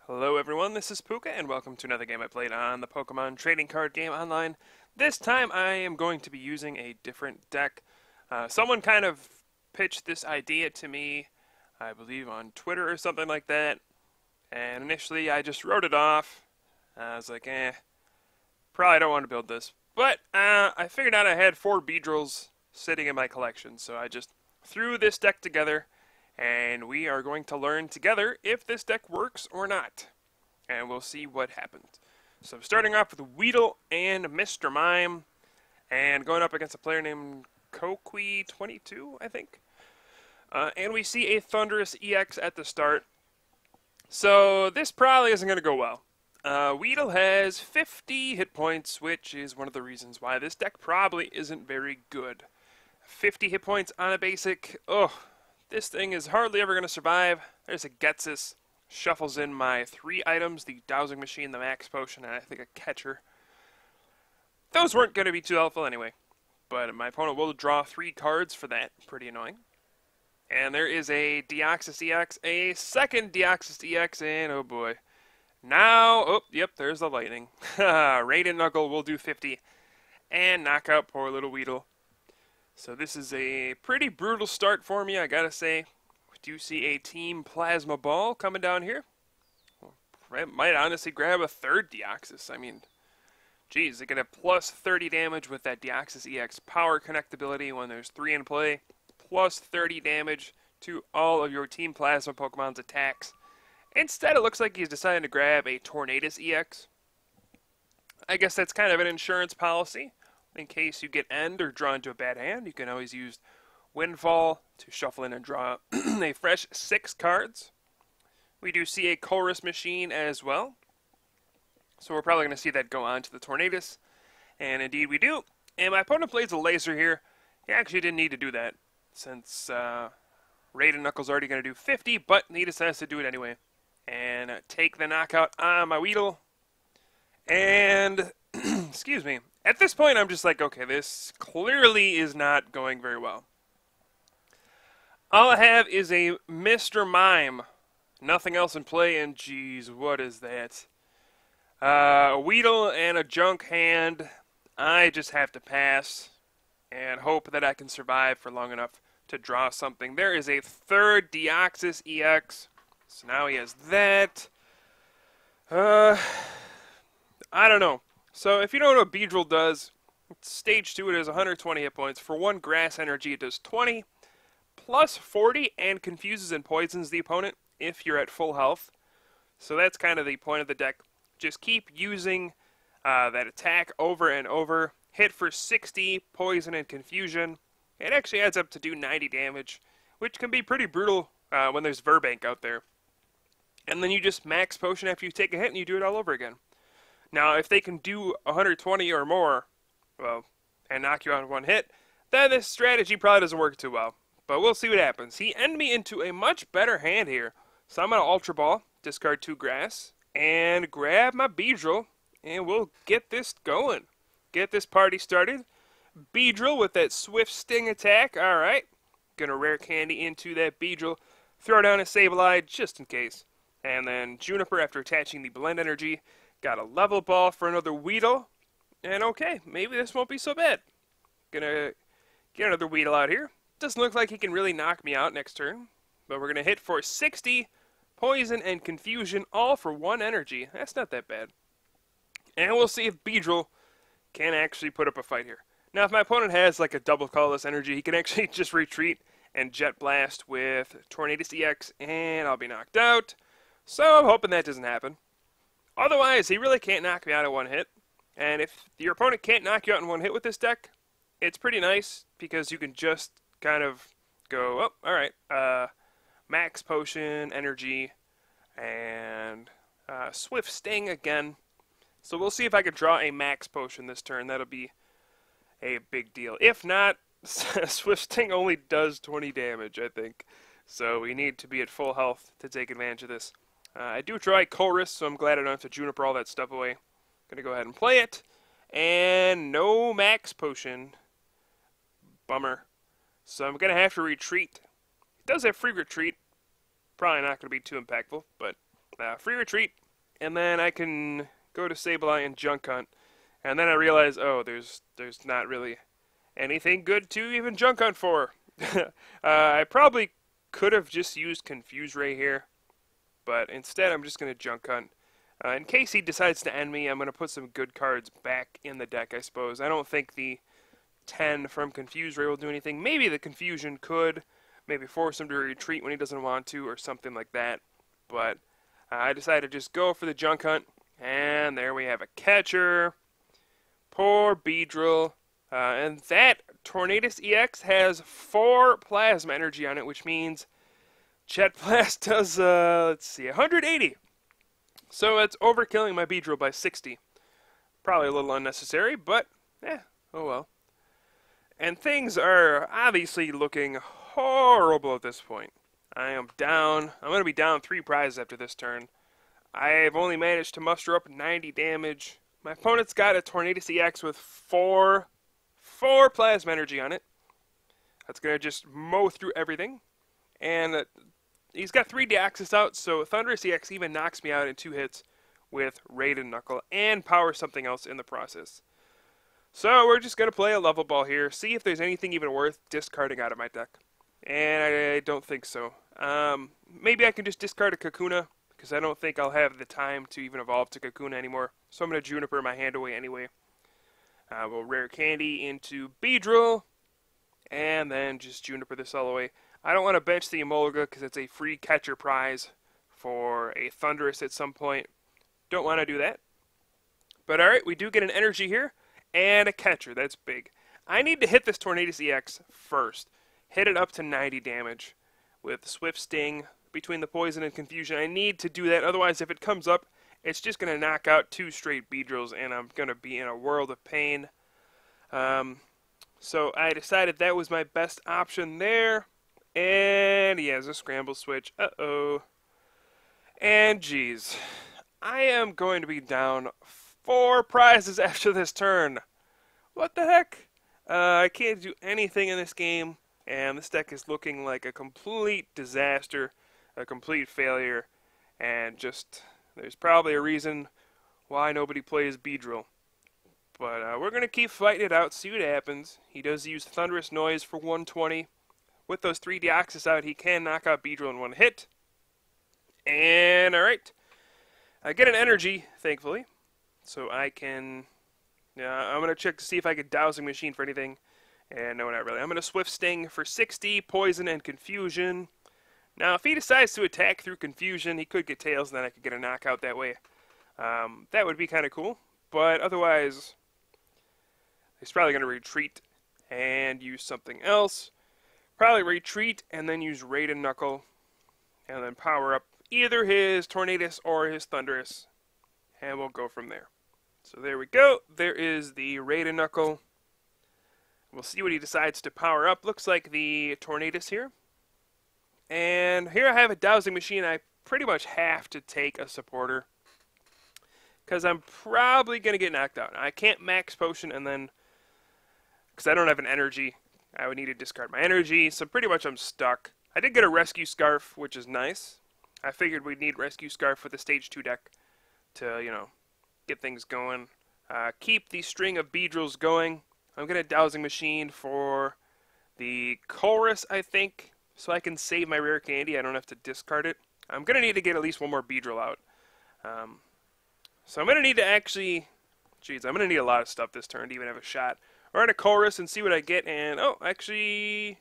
Hello everyone, this is Pooka and welcome to another game I played on the Pokemon Trading Card Game Online. This time I am going to be using a different deck. Someone kind of pitched this idea to me, I believe on Twitter or something like that, and initially I just wrote it off. I was like, probably don't want to build this. But I figured out I had 4 Beedrills sitting in my collection, so I just threw this deck together. And we are going to learn together if this deck works or not. And we'll see what happens. So starting off with Weedle and Mr. Mime. And going up against a player named coqui22, I think. And we see a Thunderous EX at the start. So this probably isn't going to go well. Weedle has 50 hit points, which is one of the reasons why this deck probably isn't very good. 50 hit points on a basic, this thing is hardly ever going to survive. There's a Getsis. Shuffles in my 3 items, the Dowsing Machine, the Max Potion, and I think a Catcher. Those weren't going to be too helpful anyway. But my opponent will draw 3 cards for that. Pretty annoying. And there is a Deoxys EX, a second Deoxys EX, and oh boy. Now, yep, there's the lightning. Raid and Knuckle will do 50. And knock out poor little Weedle. So this is a pretty brutal start for me, I gotta say. We do see a Team Plasma Ball coming down here. I might honestly grab a third Deoxys. I mean, geez, they get a plus 30 damage with that Deoxys EX power connectability when there's 3 in play. Plus 30 damage to all of your Team Plasma Pokemon's attacks. Instead, it looks like he's deciding to grab a Tornadus EX. I guess that's kind of an insurance policy. In case you get end or draw into a bad hand, you can always use Windfall to shuffle in and draw a fresh 6 cards. We do see a Chorus Machine as well. So we're probably going to see that go on to the Tornadus. And indeed we do. And my opponent plays a Laser here. He actually didn't need to do that, since Raid and Knuckle's already going to do 50, but he decides to do it anyway. And take the knockout on my Weedle. And, excuse me. At this point, I'm just like, okay, this clearly is not going very well. All I have is a Mr. Mime. Nothing else in play, and geez, what is that? A Weedle and a junk hand. I just have to pass and hope that I can survive for long enough to draw something. There is a third Deoxys EX. So now he has that. I don't know. So if you don't know what Beedrill does, stage 2 it has 120 hit points. For 1 grass energy it does 20, plus 40, and confuses and poisons the opponent if you're at full health. So that's kind of the point of the deck. Just keep using that attack over and over. Hit for 60, poison and confusion. It actually adds up to do 90 damage, which can be pretty brutal when there's Verbank out there. And then you just max potion after you take a hit and you do it all over again. Now, if they can do 120 or more, well, and knock you out in 1 hit, then this strategy probably doesn't work too well. But we'll see what happens. He ended me into a much better hand here. So I'm going to Ultra Ball, discard 2 grass, and grab my Beedrill, and we'll get this going. Get this party started. Beedrill with that Swift Sting attack. Alright. Gonna Rare Candy into that Beedrill. Throw down a Sableye just in case. And then Juniper after attaching the Blend Energy. Got a Level Ball for another Weedle. And okay, maybe this won't be so bad. Gonna get another Weedle out here. Doesn't look like he can really knock me out next turn. But we're gonna hit for 60, Poison, and Confusion, all for 1 energy. That's not that bad. And we'll see if Beedrill can actually put up a fight here. Now, if my opponent has like a double colorless energy, he can actually just retreat and Jet Blast with Tornadus EX, and I'll be knocked out. So I'm hoping that doesn't happen. Otherwise, he really can't knock me out in 1 hit. And if your opponent can't knock you out in 1 hit with this deck, it's pretty nice because you can just kind of go, oh, alright, Max Potion, Energy, and Swift Sting again. So we'll see if I can draw a Max Potion this turn. That'll be a big deal. If not, Swift Sting only does 20 damage, I think. So we need to be at full health to take advantage of this. I do try Chorus, so I'm glad I don't have to Juniper all that stuff away. Gonna go ahead and play it. And no Max Potion. Bummer. So I'm gonna have to retreat. It does have free retreat. Probably not gonna be too impactful, but free retreat, and then I can go to Sableye and Junk Hunt. And then I realize, oh, there's not really anything good to even Junk Hunt for. I probably could have just used Confuse Ray here, but instead I'm just going to Junk Hunt. In case he decides to end me, I'm going to put some good cards back in the deck, I suppose. I don't think the 10 from Confuse Ray will do anything. Maybe the Confusion could. Maybe force him to retreat when he doesn't want to or something like that. But I decided to just go for the Junk Hunt. And there we have a catcher. Poor Beedrill. And that Tornadus EX has 4 Plasma Energy on it, which means Jet Blast does, let's see, 180. So it's overkilling my Beedrill by 60. Probably a little unnecessary, but, oh well. And things are obviously looking horrible at this point. I am down. I'm going to be down 3 prizes after this turn. I've only managed to muster up 90 damage. My opponent's got a Tornadus EX with 4 Plasma Energy on it. That's going to just mow through everything. And he's got 3 Deoxys out, so Thundurus EX even knocks me out in 2 hits with Raid and Knuckle and power something else in the process. So we're just going to play a level ball here, see if there's anything even worth discarding out of my deck. And I don't think so. Maybe I can just discard a Kakuna, because I don't think I'll have the time to even evolve to Kakuna anymore. So I'm going to Juniper my hand away anyway. We'll Rare Candy into Beedrill, and then just Juniper this all away. I don't want to bench the Emolga because it's a free catcher prize for a Thundurus at some point. Don't want to do that. But alright, we do get an energy here, and a catcher. That's big. I need to hit this Tornadus EX first. Hit it up to 90 damage with Swift Sting between the Poison and Confusion. I need to do that, otherwise if it comes up, it's just going to knock out 2 straight Beedrills, and I'm going to be in a world of pain. So I decided that was my best option there. And he has a Scramble Switch. Uh-oh. And geez, I am going to be down 4 prizes after this turn. What the heck? I can't do anything in this game, and this deck is looking like a complete disaster, a complete failure, and just, there's probably a reason why nobody plays Beedrill. But we're going to keep fighting it out, see what happens. He does use Thunderous Noise for 120. With those 3 Deoxys out, he can knock out Beedrill in 1 hit. And, alright. I get an energy, thankfully. So I can... I'm going to check to see if I get Dowsing Machine for anything. And no, not really. I'm going to Swift Sting for 60, Poison, and Confusion. Now, if he decides to attack through Confusion, he could get Tails, and then I could get a knockout that way. That would be kind of cool. But otherwise, he's probably going to retreat and use something else. Probably retreat and then use Raid and Knuckle. And then power up either his Tornadus or his Thundurus. And we'll go from there. So there we go. There is the Raid and Knuckle. We'll see what he decides to power up. Looks like the Tornadus here. And here I have a Dowsing Machine. I pretty much have to take a supporter, because I'm probably going to get knocked out. I can't max potion and then, because I don't have an energy, I would need to discard my energy. So pretty much I'm stuck. I did get a Rescue Scarf, which is nice. I figured we'd need Rescue Scarf for the Stage 2 deck to, get things going. Keep the string of Beedrills going. I'm going to Dowsing Machine for the Chorus, I think, so I can save my Rare Candy. I don't have to discard it. I'm going to need to get at least 1 more Beedrill out. So I'm going to need to actually... I'm going to need a lot of stuff this turn to even have a shot. Or in a Chorus and see what I get, and... Oh, actually...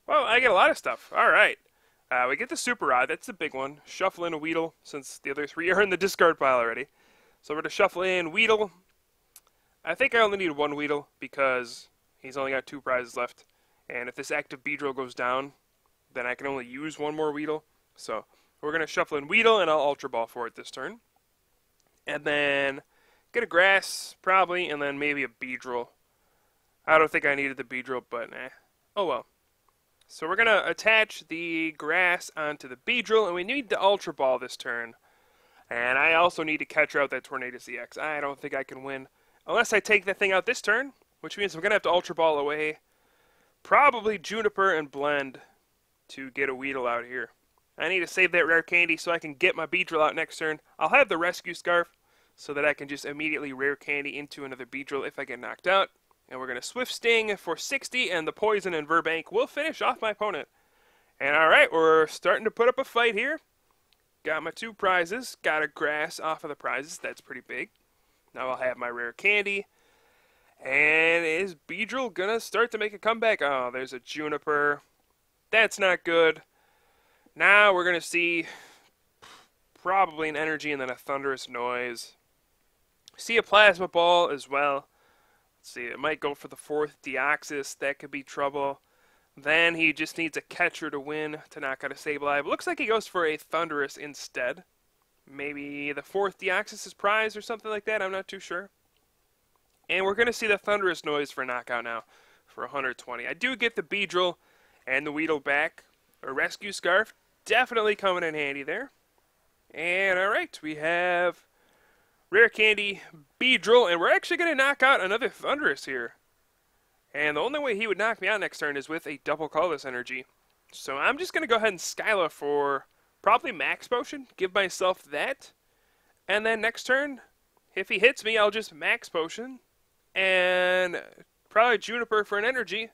Well, I get a lot of stuff. Alright. We get the Super Rod. That's the big one. Shuffle in a Weedle, since the other 3 are in the discard pile already. So we're going to shuffle in Weedle. I think I only need 1 Weedle, because he's only got 2 prizes left. And if this active Beedrill goes down, then I can only use 1 more Weedle. So we're going to shuffle in Weedle, and I'll Ultra Ball for it this turn. And then get a Grass, probably, and then maybe a Beedrill. I don't think I needed the Beedrill, but oh well. So we're going to attach the Grass onto the Beedrill, and we need to Ultra Ball this turn. And I also need to catch out that Tornadus EX. I don't think I can win unless I take that thing out this turn, which means I'm going to have to Ultra Ball away. Probably Juniper and Blend to get a Weedle out here. I need to save that rare candy so I can get my Beedrill out next turn. I'll have the rescue scarf so that I can just immediately rare candy into another Beedrill if I get knocked out. And we're going to Swift Sting for 60, and the Poison and Verbank will finish off my opponent. And alright, we're starting to put up a fight here. Got my 2 prizes. Got a grass off of the prizes. That's pretty big. Now I'll have my rare candy. And is Beedrill going to start to make a comeback? Oh, there's a Juniper. That's not good. Now we're going to see probably an energy and then a thunderous noise. See a plasma ball as well. Let's see, it might go for the 4th Deoxys. That could be trouble. Then he just needs a catcher to win to knock out a Sableye. But looks like he goes for a thunderous instead. Maybe the 4th Deoxys is prize or something like that. I'm not too sure. And we're going to see the thunderous noise for knockout now for 120. I do get the Beedrill and the Weedle back. A rescue scarf definitely coming in handy there. And alright, we have rare candy, Beedrill, and we're actually going to knock out another thunderous here. And the only way he would knock me out next turn is with a double colorless energy. So I'm just going to go ahead and Skyla for probably max potion, give myself that. And then next turn, if he hits me, I'll just max potion. And probably Juniper for an energy.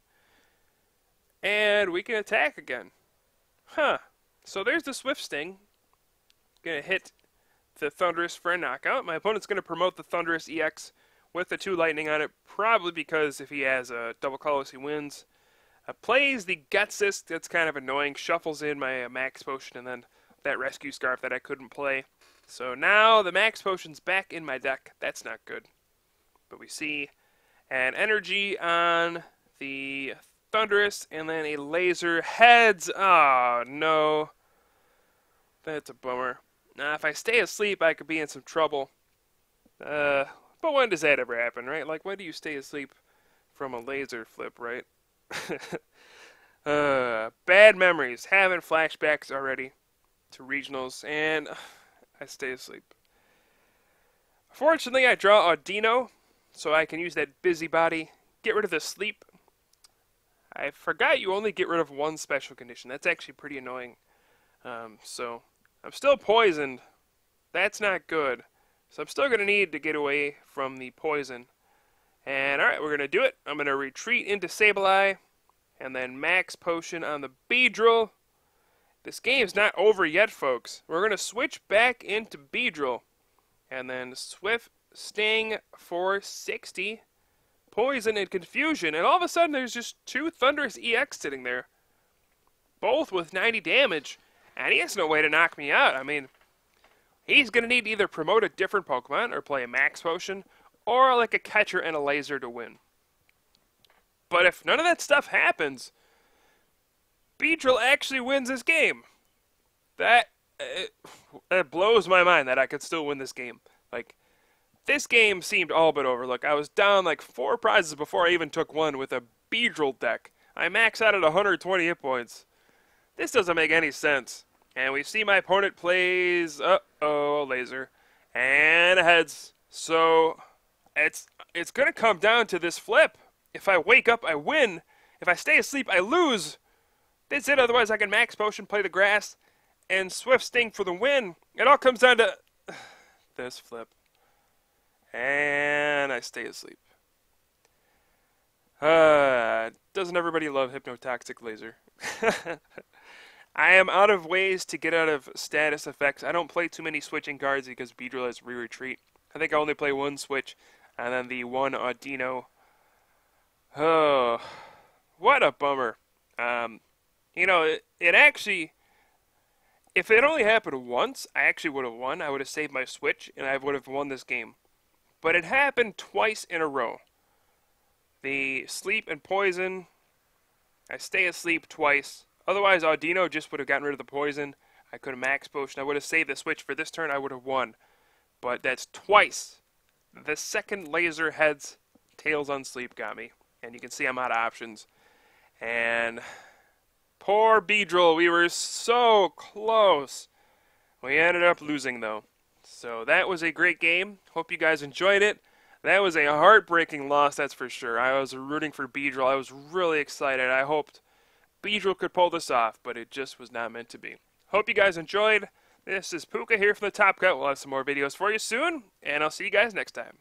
And we can attack again. Huh. So there's the Swift Sting. Gonna hit the Thunderous for a knockout. My opponent's gonna promote the Thunderous EX with the 2 lightning on it, probably because if he has a double colorless, he wins. Plays the Gutsist, that's kind of annoying. Shuffles in my max potion and then that rescue scarf that I couldn't play. So now the max potion's back in my deck. That's not good. But we see an energy on the Thunderous and then a laser heads. Oh no. That's a bummer. Now if I stay asleep I could be in some trouble. But when does that ever happen, right? Like when do you stay asleep from a laser flip, right? Bad memories. Having flashbacks already to regionals, and I stay asleep. Fortunately, I draw Audino, so I can use that busybody, get rid of the sleep. I forgot you only get rid of 1 special condition. That's actually pretty annoying. So I'm still poisoned. That's not good. So I'm still going to need to get away from the poison. And alright, we're going to do it. I'm going to retreat into Sableye. And then max potion on the Beedrill. This game's not over yet, folks. We're going to switch back into Beedrill. And then Swift Sting for 60. Poison and Confusion. And all of a sudden there's just 2 Thunderous EX sitting there. Both with 90 damage. And he has no way to knock me out. I mean, he's going to need to either promote a different Pokemon or play a max potion. Or like a catcher and a laser to win. But if none of that stuff happens, Beedrill actually wins this game. That blows my mind that I could still win this game. Like, this game seemed all but over. Look, I was down like 4 prizes before I even took 1 with a Beedrill deck. I maxed out at 120 hit points. This doesn't make any sense. And we see my opponent plays, uh-oh, laser, and heads. So, it's going to come down to this flip. If I wake up, I win. If I stay asleep, I lose. That's it. Otherwise, I can max potion, play the grass, and Swift Sting for the win. It all comes down to this flip. And I stay asleep. Doesn't everybody love Hypnotoxic Laser? I am out of ways to get out of status effects. I don't play too many switching cards because Beedrill has re-retreat. I think I only play 1 switch, and then the 1 Audino. Oh, what a bummer. You know, it actually, if it only happened once, I actually would have won. I would have saved my switch, and I would have won this game. But it happened twice in a row. The sleep and poison, I stay asleep twice. Otherwise, Audino just would have gotten rid of the poison. I could have max potion. I would have saved the switch for this turn. I would have won. But that's twice. The second laser heads, tails on sleep got me. And you can see I'm out of options. And poor Beedrill, we were so close. We ended up losing, though. So that was a great game. Hope you guys enjoyed it. That was a heartbreaking loss, that's for sure. I was rooting for Beedrill. I was really excited. I hoped Beedrill could pull this off, but it just was not meant to be. Hope you guys enjoyed. This is Pooka here from the Top Cut. We'll have some more videos for you soon, and I'll see you guys next time.